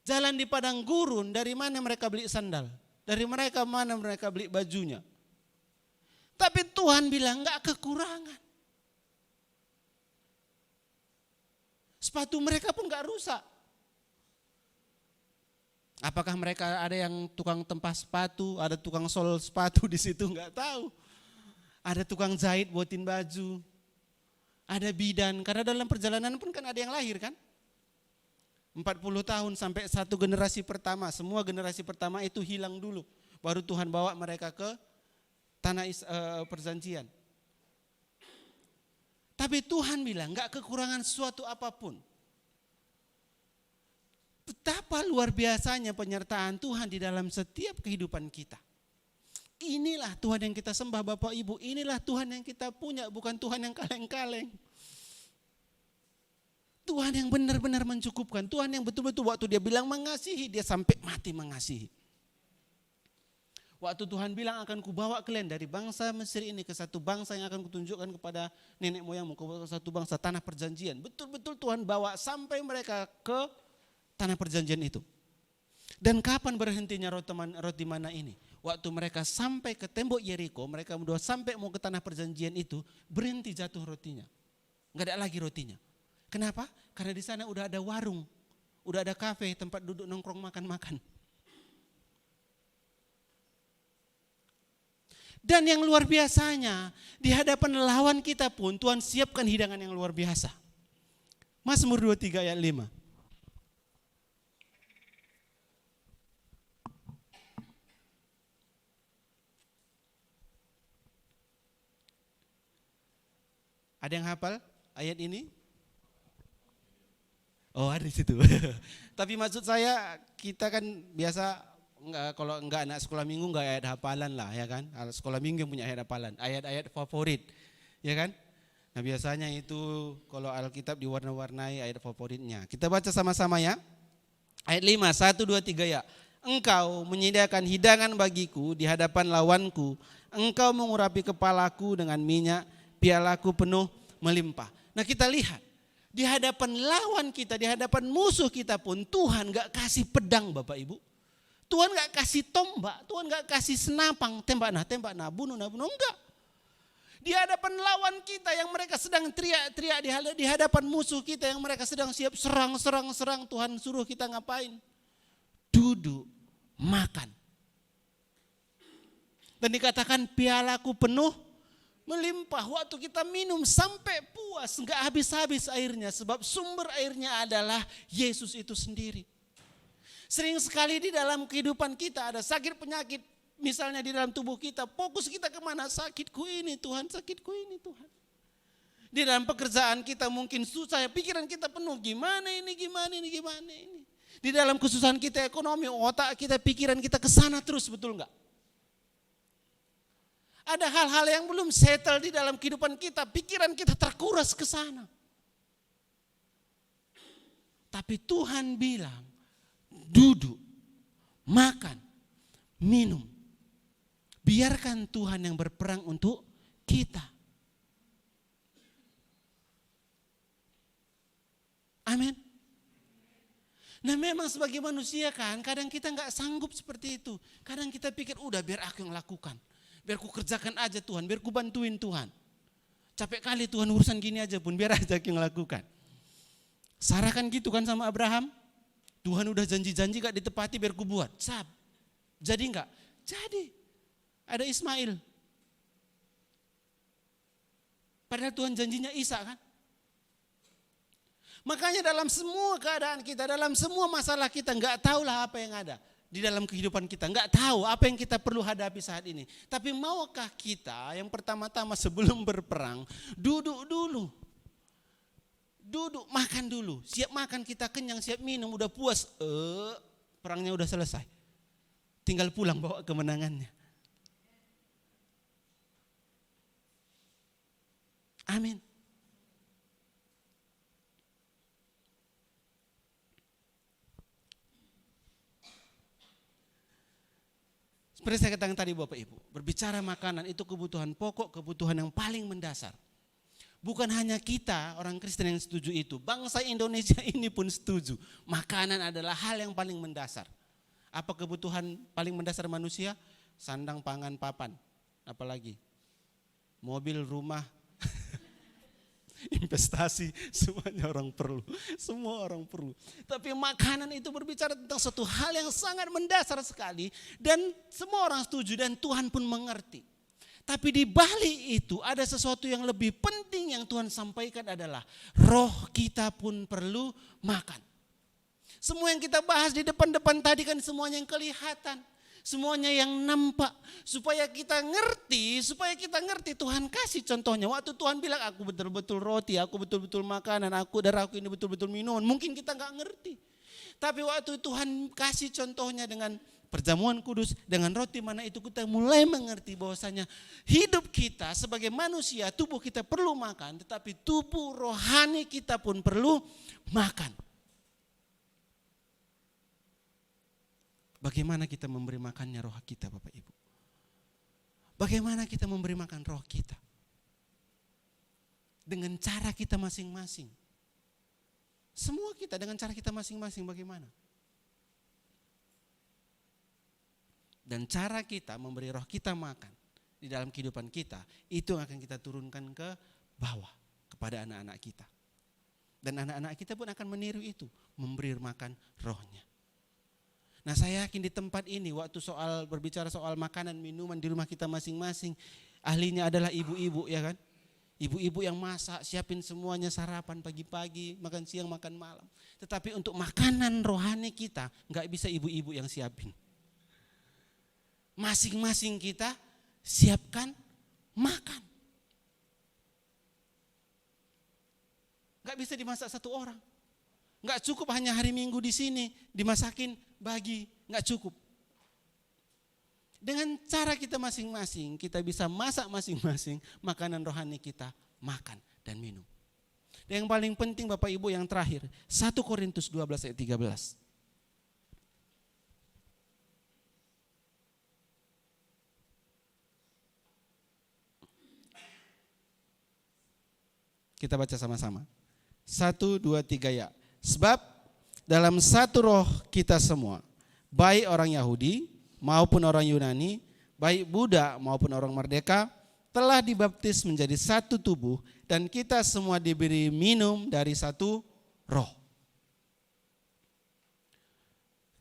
Jalan di padang gurun, dari mana mereka beli sandal? Dari mana mereka beli bajunya? Tapi Tuhan bilang enggak kekurangan. Sepatu mereka pun enggak rusak. Apakah mereka ada yang tukang tempas sepatu, ada tukang sol sepatu di situ? Enggak tahu. Ada tukang jahit buatin baju, ada bidan. Karena dalam perjalanan pun kan ada yang lahir kan. 40 tahun sampai satu generasi pertama, semua generasi pertama itu hilang dulu. Baru Tuhan bawa mereka ke tanah perjanjian. Tapi Tuhan bilang enggak kekurangan sesuatu apapun. Betapa luar biasanya penyertaan Tuhan di dalam setiap kehidupan kita. Inilah Tuhan yang kita sembah Bapak Ibu. Inilah Tuhan yang kita punya, bukan Tuhan yang kaleng-kaleng. Tuhan yang benar-benar mencukupkan. Tuhan yang betul-betul waktu dia bilang mengasihi, dia sampai mati mengasihi. Waktu Tuhan bilang akan kubawa kalian dari bangsa Mesir ini ke satu bangsa yang akan kutunjukkan kepada nenek moyangmu, ke satu bangsa tanah perjanjian. Betul-betul Tuhan bawa sampai mereka ke tanah perjanjian itu. Dan kapan berhentinya roti mana ini? Waktu mereka sampai ke tembok Yeriko, mereka berdua sampai mau ke tanah perjanjian itu, berhenti jatuh rotinya. Enggak ada lagi rotinya. Kenapa? Karena di sana udah ada warung, udah ada kafe, tempat duduk nongkrong makan-makan. Dan yang luar biasanya, di hadapan lawan kita pun Tuhan siapkan hidangan yang luar biasa. Mazmur 23 ayat 5. Ada yang hafal ayat ini? Oh, ada di situ. Tapi maksud saya, kita kan biasa kalau enggak anak sekolah minggu enggak ayat hafalan lah ya kan. Sekolah minggu yang punya ayat hafalan, ayat-ayat favorit. Ya kan? Nah, biasanya itu kalau Alkitab diwarna-warnai ayat favoritnya. Kita baca sama-sama ya. Ayat 5, 1, 2, 3 ya. Engkau menyediakan hidangan bagiku di hadapan lawanku. Engkau mengurapi kepalaku dengan minyak, pialaku penuh melimpah. Nah, kita lihat di hadapan lawan kita, di hadapan musuh kita pun Tuhan gak kasih pedang Bapak Ibu. Tuhan gak kasih tombak, Tuhan gak kasih senapang, tembak nah, bunuh, enggak. Di hadapan lawan kita yang mereka sedang teriak-teriak, di hadapan musuh kita yang mereka sedang siap serang, Tuhan suruh kita ngapain? Duduk, makan. Dan dikatakan pialaku penuh melimpah. Waktu kita minum sampai puas, enggak habis-habis airnya, sebab sumber airnya adalah Yesus itu sendiri. Sering sekali di dalam kehidupan kita ada sakit penyakit, misalnya di dalam tubuh kita, fokus kita kemana? Sakitku ini Tuhan, sakitku ini Tuhan. Di dalam pekerjaan kita mungkin susah, pikiran kita penuh, gimana ini. Di dalam kesusahan kita ekonomi, otak kita, pikiran kita kesana terus, betul enggak? Ada hal-hal yang belum settle di dalam kehidupan kita, pikiran kita terkuras ke sana. Tapi Tuhan bilang, duduk, makan, minum. Biarkan Tuhan yang berperang untuk kita. Amin. Nah, memang sebagai manusia kan, kadang kita nggak sanggup seperti itu. Kadang kita pikir, udah biar aku yang lakukan. Biar ku kerjakan aja Tuhan, biar ku bantuin Tuhan. Capek kali Tuhan urusan gini aja pun, biar aja yang lakukan. Sarah kan gitu kan sama Abraham. Tuhan udah janji-janji gak ditepati, biar ku buat. Jadi enggak? Jadi. ada Ismail. Padahal Tuhan janjinya Ishak kan. Makanya dalam semua keadaan kita, dalam semua masalah kita, enggak tahulah apa yang ada di dalam kehidupan kita. Enggak tahu apa yang kita perlu hadapi saat ini. Tapi maukah kita yang pertama-tama sebelum berperang, duduk dulu. Duduk, makan dulu. Siap makan, kita kenyang, siap minum, udah puas. Perangnya udah selesai. Tinggal pulang bawa kemenangannya. Amin. Seperti saya katakan tadi Bapak Ibu, berbicara makanan itu kebutuhan pokok, kebutuhan yang paling mendasar. Bukan hanya kita orang Kristen yang setuju itu, bangsa Indonesia ini pun setuju. Makanan adalah hal yang paling mendasar. Apa kebutuhan paling mendasar manusia? Sandang, pangan, papan. Apalagi? Mobil, rumah, investasi, semuanya orang perlu. Semua orang perlu. Tapi makanan itu berbicara tentang satu hal yang sangat mendasar sekali. Dan semua orang setuju dan Tuhan pun mengerti. Tapi di balik itu ada sesuatu yang lebih penting yang Tuhan sampaikan adalah roh kita pun perlu makan. Semua yang kita bahas di depan-depan tadi kan semuanya yang kelihatan. Semuanya yang nampak. Supaya kita ngerti Tuhan kasih contohnya. Waktu Tuhan bilang aku betul-betul roti, aku betul-betul makanan, darahku ini betul-betul minuman. Mungkin kita gak ngerti. Tapi waktu Tuhan kasih contohnya dengan perjamuan kudus, dengan roti mana itu kita mulai mengerti bahwasanya hidup kita sebagai manusia, tubuh kita perlu makan, tetapi tubuh rohani kita pun perlu makan. Bagaimana kita memberi makannya roh kita Bapak Ibu? Bagaimana kita memberi makan roh kita? Dengan cara kita masing-masing. Semua kita dengan cara kita masing-masing bagaimana? Dan cara kita memberi roh kita makan di dalam kehidupan kita, itu yang akan kita turunkan ke bawah kepada anak-anak kita. Dan anak-anak kita pun akan meniru itu, memberi makan rohnya. Nah saya yakin di tempat ini waktu berbicara soal makanan, minuman di rumah kita masing-masing, ahlinya adalah ibu-ibu ya kan. Ibu-ibu yang masak, siapin semuanya sarapan pagi-pagi, makan siang, makan malam. Tetapi untuk makanan rohani kita gak bisa ibu-ibu yang siapin. Masing-masing kita siapkan makan. Gak bisa dimasak satu orang. Gak cukup hanya hari Minggu di sini dimasakin bagi, gak cukup. Dengan cara kita masing-masing, kita bisa masak masing-masing makanan rohani kita, makan dan minum. Dan yang paling penting Bapak Ibu yang terakhir, 1 Korintus 12 ayat 13. Kita baca sama-sama. 1, 2, 3 ya. Sebab dalam satu roh kita semua, baik orang Yahudi maupun orang Yunani, baik budak maupun orang merdeka, telah dibaptis menjadi satu tubuh dan kita semua diberi minum dari satu roh.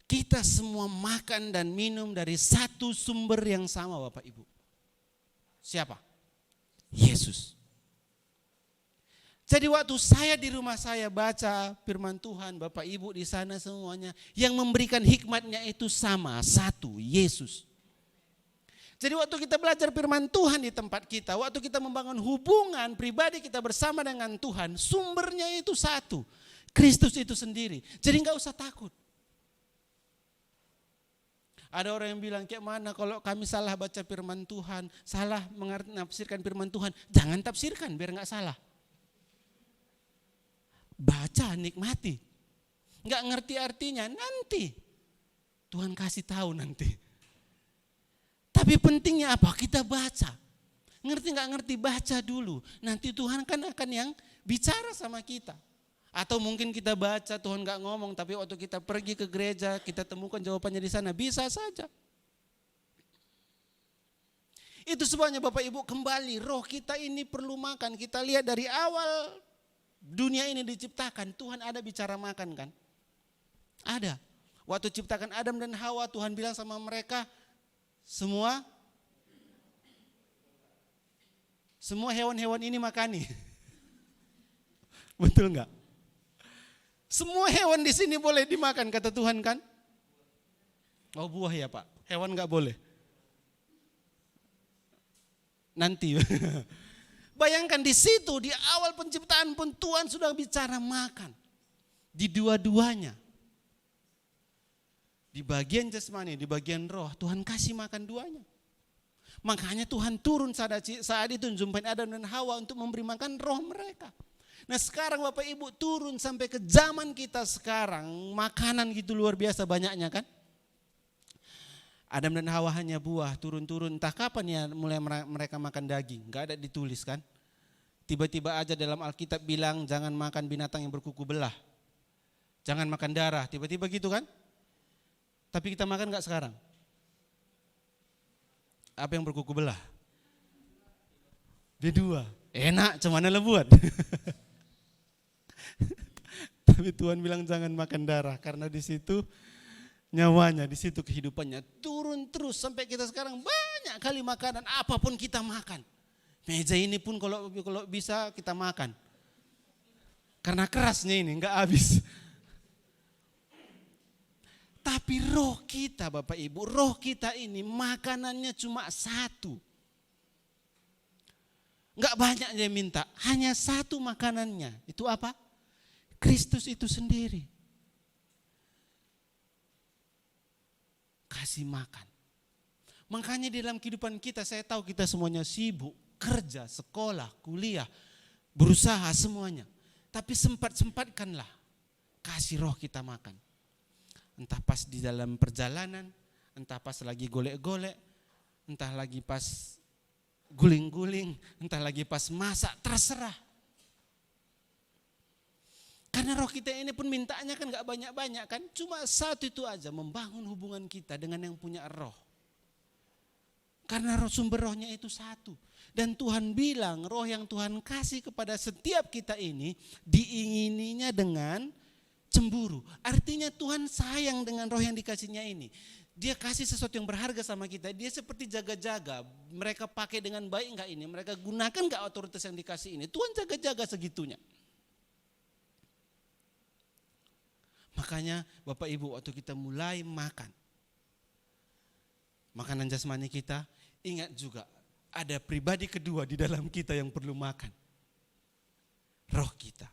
Kita semua makan dan minum dari satu sumber yang sama Bapak Ibu. Siapa? Yesus. Jadi waktu saya di rumah saya baca firman Tuhan, Bapak Ibu di sana semuanya, yang memberikan hikmatnya itu sama, satu, Yesus. Jadi waktu kita belajar firman Tuhan di tempat kita, waktu kita membangun hubungan pribadi kita bersama dengan Tuhan, sumbernya itu satu, Kristus itu sendiri. Jadi enggak usah takut. Ada orang yang bilang, kayak mana kalau kami salah baca firman Tuhan, salah menafsirkan firman Tuhan, jangan tafsirkan biar enggak salah. Baca, nikmati. Enggak ngerti artinya, nanti Tuhan kasih tahu nanti. Tapi pentingnya apa? Kita baca. Ngerti enggak ngerti, baca dulu. Nanti Tuhan kan akan yang bicara sama kita. Atau mungkin kita baca, Tuhan enggak ngomong, tapi waktu kita pergi ke gereja, kita temukan jawabannya di sana, bisa saja. Itu sebabnya Bapak Ibu kembali, roh kita ini perlu makan. Kita lihat dari awal dunia ini diciptakan, Tuhan ada bicara makan kan? Ada. Waktu ciptakan Adam dan Hawa, Tuhan bilang sama mereka, semua Semua hewan-hewan ini makani. Betul enggak? Semua hewan di sini boleh dimakan kata Tuhan kan? Oh buah ya Pak, hewan enggak boleh. Nanti. Bayangkan di situ, di awal penciptaan pun Tuhan sudah bicara makan. Di dua-duanya. Di bagian jasmani, di bagian roh, Tuhan kasih makan duanya. Makanya Tuhan turun saat itu menjumpai Adam dan Hawa untuk memberi makan roh mereka. Nah sekarang Bapak Ibu turun sampai ke zaman kita sekarang, makanan gitu luar biasa banyaknya kan. Adam dan Hawa hanya buah, turun-turun, entah kapan ya mulai mereka makan daging, gak ada ditulis kan. Tiba-tiba aja dalam Alkitab bilang jangan makan binatang yang berkuku belah. Jangan makan darah, tiba-tiba gitu kan. Tapi kita makan gak sekarang? Apa yang berkuku belah? B2. Enak, cuman lebuat. Tapi Tuhan bilang jangan makan darah karena di situ nyawanya, di situ kehidupannya turun terus sampai kita sekarang banyak kali makanan apapun kita makan. Meja ini pun kalau bisa kita makan. Karena kerasnya ini enggak habis. Tapi roh kita Bapak Ibu, roh kita ini makanannya cuma satu. Enggak banyak dia minta, hanya satu makanannya. Itu apa? Kristus itu sendiri. Kasih makan. Makanya di dalam kehidupan kita saya tahu kita semuanya sibuk, kerja, sekolah, kuliah, berusaha semuanya. Tapi sempat-sempatkanlah kasih roh kita makan. Entah pas di dalam perjalanan, entah pas lagi golek-golek, entah lagi pas guling-guling, entah lagi pas masak, terserah. Karena roh kita ini pun mintanya kan gak banyak-banyak kan, cuma satu itu aja, membangun hubungan kita dengan yang punya roh. Karena roh sumber rohnya itu satu. Dan Tuhan bilang roh yang Tuhan kasih kepada setiap kita ini diingininya dengan cemburu. Artinya Tuhan sayang dengan roh yang dikasihnya ini. Dia kasih sesuatu yang berharga sama kita. Dia seperti jaga-jaga. Mereka pakai dengan baik enggak ini? Mereka gunakan enggak otoritas yang dikasih ini? Tuhan jaga-jaga segitunya. Makanya Bapak Ibu waktu kita mulai makan makanan jasmani kita, ingat juga ada pribadi kedua di dalam kita yang perlu makan. Roh kita.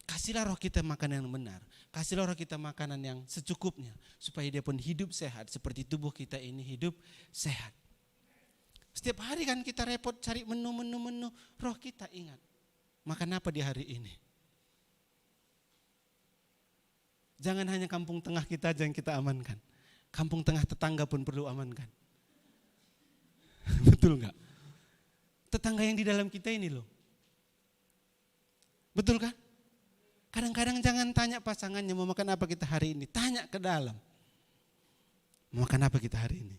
Kasihlah roh kita makanan yang benar. Kasihlah roh kita makanan yang secukupnya. Supaya dia pun hidup sehat. Seperti tubuh kita ini hidup sehat. Setiap hari kan kita repot cari menu. Roh kita ingat. Makan apa di hari ini? Jangan hanya kampung tengah kita aja yang kita amankan. Kampung tengah tetangga pun perlu amankan. Betul enggak? Tetangga yang di dalam kita ini loh. Betul kan? Kadang-kadang jangan tanya pasangannya mau makan apa kita hari ini. Tanya ke dalam. Mau makan apa kita hari ini?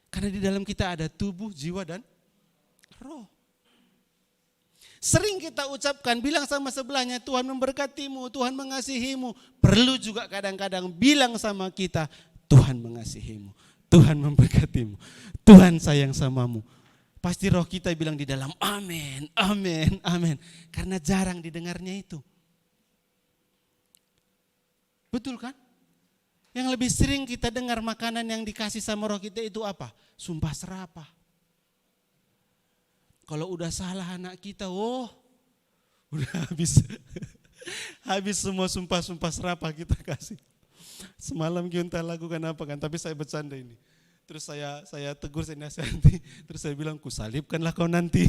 Karena di dalam kita ada tubuh, jiwa dan roh. Sering kita ucapkan, bilang sama sebelahnya Tuhan memberkatimu, Tuhan mengasihimu. Perlu juga kadang-kadang bilang sama kita Tuhan mengasihimu, Tuhan memberkatimu, Tuhan sayang samamu. Pasti roh kita bilang di dalam amin, amin, amin. Karena jarang didengarnya itu. Betul kan? Yang lebih sering kita dengar makanan yang dikasih sama roh kita itu apa? Sumpah serapah. Kalau udah salah anak kita, udah habis. Habis semua sumpah-sumpah serapah kita kasih. Semalam kita lakukan apa kan, tapi saya bercanda ini. Terus saya tegur, saya nasihati, terus saya bilang, kusalibkanlah kau nanti.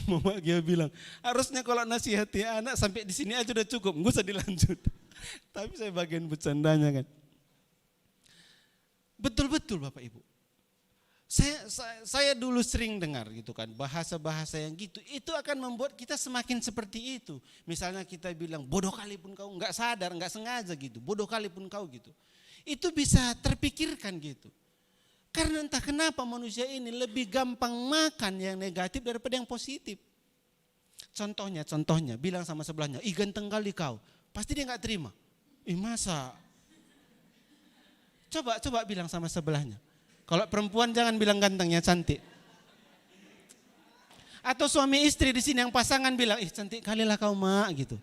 Mama dia bilang, harusnya kalau nasihati anak sampai di sini aja udah cukup, nggak usah dilanjut. Tapi saya bagian bercandanya kan. Betul-betul Bapak Ibu. Saya dulu sering dengar gitu kan, bahasa-bahasa yang gitu, itu akan membuat kita semakin seperti itu. Misalnya kita bilang, bodoh kali pun kau, nggak sadar, nggak sengaja gitu, bodoh kali pun kau gitu. Itu bisa terpikirkan gitu. Karena entah kenapa manusia ini lebih gampang makan yang negatif daripada yang positif. Contohnya, bilang sama sebelahnya, ih ganteng kali kau, pasti dia nggak terima. Ih masa? Coba bilang sama sebelahnya. Kalau perempuan jangan bilang gantengnya, cantik. Atau suami istri di sini yang pasangan bilang, ih cantik kali lah kau mak gitu.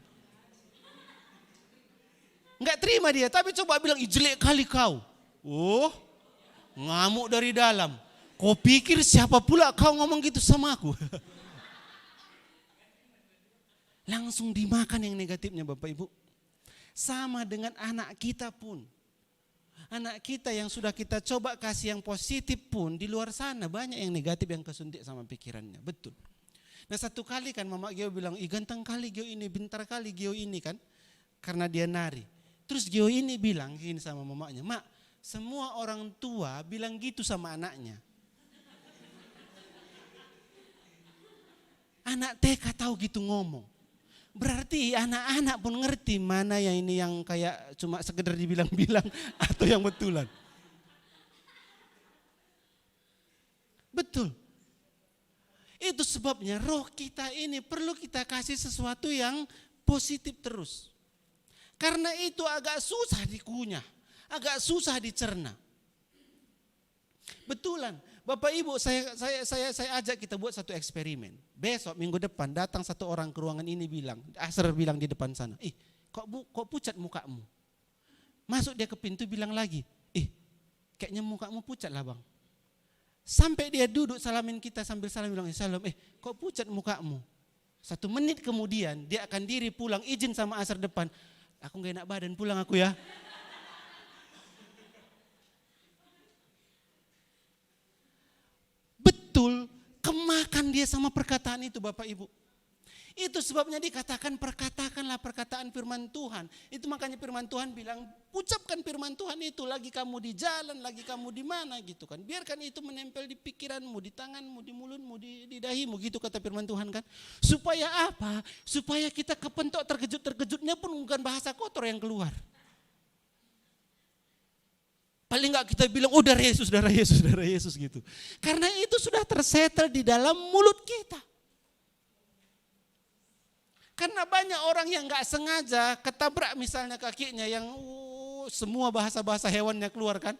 Enggak terima dia, tapi coba bilang, ih jelek kali kau. Oh, ngamuk dari dalam. Kau pikir siapa pula kau ngomong gitu sama aku? Langsung dimakan yang negatifnya Bapak Ibu. Sama dengan anak kita pun. Anak kita yang sudah kita coba kasih yang positif pun, di luar sana banyak yang negatif yang kesuntik sama pikirannya. Betul. Nah satu kali kan Mama Gio bilang, ih ganteng kali Gio ini, pintar kali Gio ini kan. Karena dia nari. Terus Gio ini bilang gini sama mamanya, Mak, semua orang tua bilang gitu sama anaknya. Anak TK tahu gitu ngomong. Berarti anak-anak pun ngerti mana yang ini yang kayak cuma sekedar dibilang-bilang atau yang betulan. Betul. Itu sebabnya roh kita ini perlu kita kasih sesuatu yang positif terus. Karena itu agak susah dikunyah, agak susah dicerna. Betulan. Bapak Ibu, saya ajak kita buat satu eksperimen. Besok minggu depan datang satu orang ke ruangan ini bilang, Asr bilang di depan sana, kok pucat mukamu? Masuk dia ke pintu bilang lagi, kayaknya mukamu pucat lah bang. Sampai dia duduk salamin kita sambil salam bilang, salam, kok pucat mukamu? 1 menit kemudian dia akan diri pulang izin sama Asr depan, aku gak enak badan pulang aku ya. Betul, kemakan dia sama perkataan itu Bapak Ibu. Itu sebabnya dikatakan perkatakanlah perkataan firman Tuhan. Itu makanya firman Tuhan bilang ucapkan firman Tuhan itu lagi kamu di jalan, lagi kamu di mana gitu kan. Biarkan itu menempel di pikiranmu, di tanganmu, di mulutmu, di dahimu gitu kata firman Tuhan kan. Supaya apa? Supaya kita kepentok terkejut-terkejutnya pun bukan bahasa kotor yang keluar. Paling enggak kita bilang, oh darah Yesus, darah Yesus, darah Yesus gitu. Karena itu sudah tersetel di dalam mulut kita. Karena banyak orang yang enggak sengaja ketabrak misalnya kakinya yang semua bahasa-bahasa hewannya keluar kan.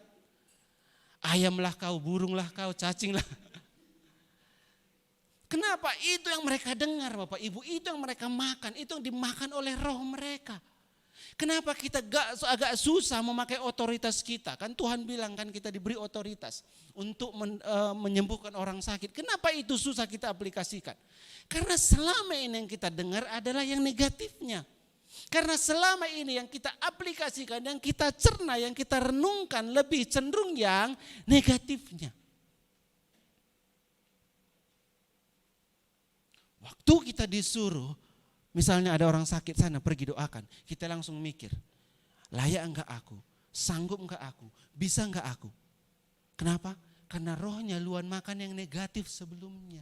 Ayamlah kau, burunglah kau, cacinglah. Kenapa? Itu yang mereka dengar Bapak Ibu, itu yang mereka makan, itu yang dimakan oleh roh mereka. Kenapa kita agak susah memakai otoritas kita? Kan Tuhan bilang kan kita diberi otoritas untuk menyembuhkan orang sakit. Kenapa itu susah kita aplikasikan? Karena selama ini yang kita dengar adalah yang negatifnya. Karena selama ini yang kita aplikasikan, yang kita cerna, yang kita renungkan lebih cenderung yang negatifnya. Waktu kita disuruh, misalnya ada orang sakit sana pergi doakan, kita langsung mikir, layak enggak aku, sanggup enggak aku, bisa enggak aku. Kenapa? Karena rohnya luan makan yang negatif sebelumnya.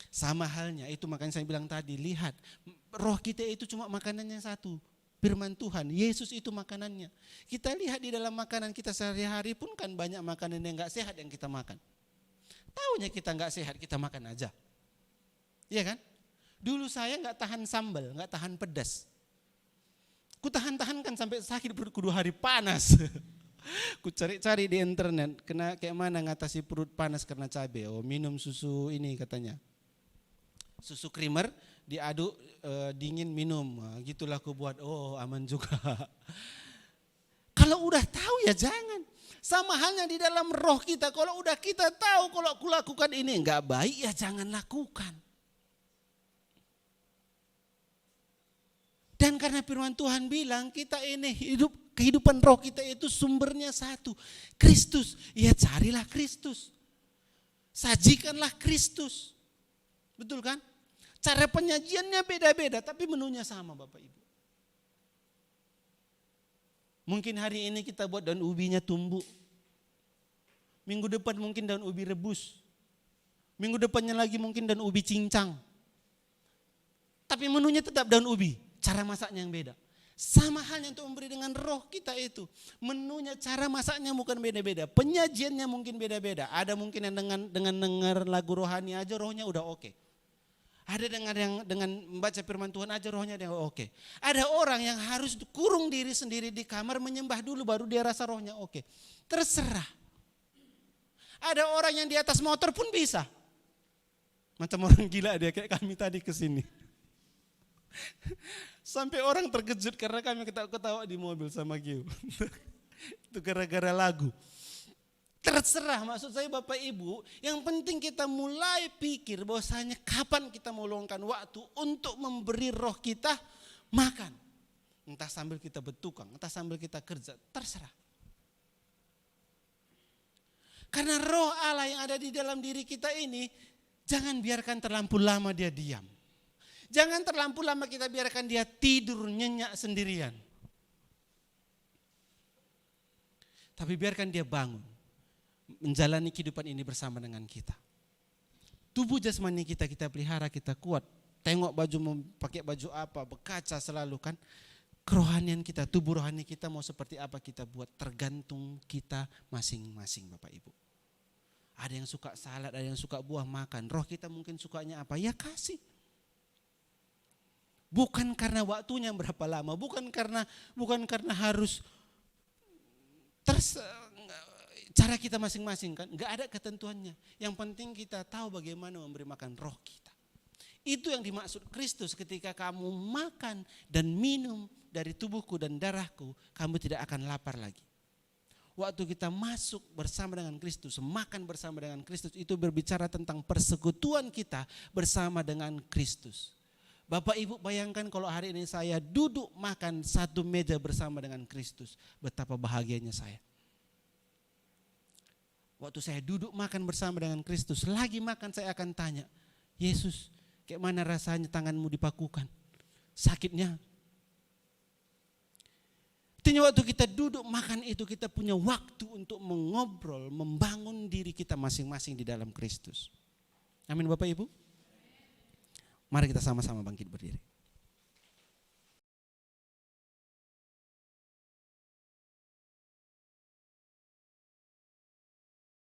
Sama halnya, itu makanya saya bilang tadi, lihat roh kita itu cuma makanannya satu, firman Tuhan, Yesus itu makanannya. Kita lihat di dalam makanan kita sehari-hari pun kan banyak makanan yang enggak sehat yang kita makan. Taunya kita enggak sehat, kita makan aja. Iya kan? Dulu saya enggak tahan sambal, enggak tahan pedas. Ku tahan-tahan kan sampai sakit perutku 2 hari panas. Ku cari-cari di internet, kayak mana ngatasi perut panas karena cabai. Oh minum susu ini katanya. Susu creamer diaduk dingin minum. Nah, gitulah aku buat, oh aman juga. Kalau udah tahu ya jangan. Sama halnya di dalam roh kita, kalau udah kita tahu kalau aku lakukan ini enggak baik ya jangan lakukan. Dan karena firman Tuhan bilang kita ini kehidupan roh kita itu sumbernya satu, Kristus. Ya carilah Kristus. Sajikanlah Kristus. Betul kan? Cara penyajiannya beda-beda tapi menunya sama Bapak Ibu. Mungkin hari ini kita buat daun ubinya tumbuh. Minggu depan mungkin daun ubi rebus. Minggu depannya lagi mungkin daun ubi cincang. Tapi menunya tetap daun ubi. Cara masaknya yang beda. Sama halnya untuk memberi dengan roh kita itu. Menunya, cara masaknya bukan beda-beda. Penyajiannya mungkin beda-beda. Ada mungkin yang dengan dengar lagu rohani aja rohnya udah oke. Ada dengan membaca firman Tuhan aja rohnya dia oke. Ada orang yang harus kurung diri sendiri di kamar menyembah dulu baru dia rasa rohnya oke. Terserah. Ada orang yang di atas motor pun bisa. Macam orang gila dia kayak kami tadi ke sini. Sampai orang terkejut karena kami ketawa-ketawa di mobil sama Gio. Itu gara-gara lagu. Terserah, maksud saya Bapak Ibu, yang penting kita mulai pikir bahwasanya kapan kita mau luangkan waktu untuk memberi roh kita makan. Entah sambil kita bertukang, entah sambil kita kerja, terserah. Karena roh Allah yang ada di dalam diri kita ini, jangan biarkan terlampau lama dia diam. Jangan terlampau lama kita biarkan dia tidur nyenyak sendirian. Tapi biarkan dia bangun. Menjalani kehidupan ini bersama dengan kita. Tubuh jasmani kita pelihara, kita kuat. Tengok baju, mau pakai baju apa, berkaca selalu kan. Kerohanian kita, tubuh rohani kita mau seperti apa kita buat, tergantung kita masing-masing Bapak Ibu. Ada yang suka salad, ada yang suka buah makan. Roh kita mungkin sukanya apa, ya kasih. Bukan karena waktunya berapa lama, bukan karena harus cara kita masing-masing kan, enggak ada ketentuannya. Yang penting kita tahu bagaimana memberi makan roh kita. Itu yang dimaksud Kristus ketika kamu makan dan minum dari tubuhku dan darahku, kamu tidak akan lapar lagi. Waktu kita masuk bersama dengan Kristus, makan bersama dengan Kristus, itu berbicara tentang persekutuan kita bersama dengan Kristus. Bapak Ibu bayangkan kalau hari ini saya duduk makan satu meja bersama dengan Kristus, betapa bahagianya saya. Waktu saya duduk makan bersama dengan Kristus, lagi makan saya akan tanya, Yesus, kayak mana rasanya tanganmu dipakukan? Sakitnya. Artinya waktu kita duduk makan itu, kita punya waktu untuk mengobrol, membangun diri kita masing-masing di dalam Kristus. Amin Bapak Ibu. Mari kita sama-sama bangkit berdiri.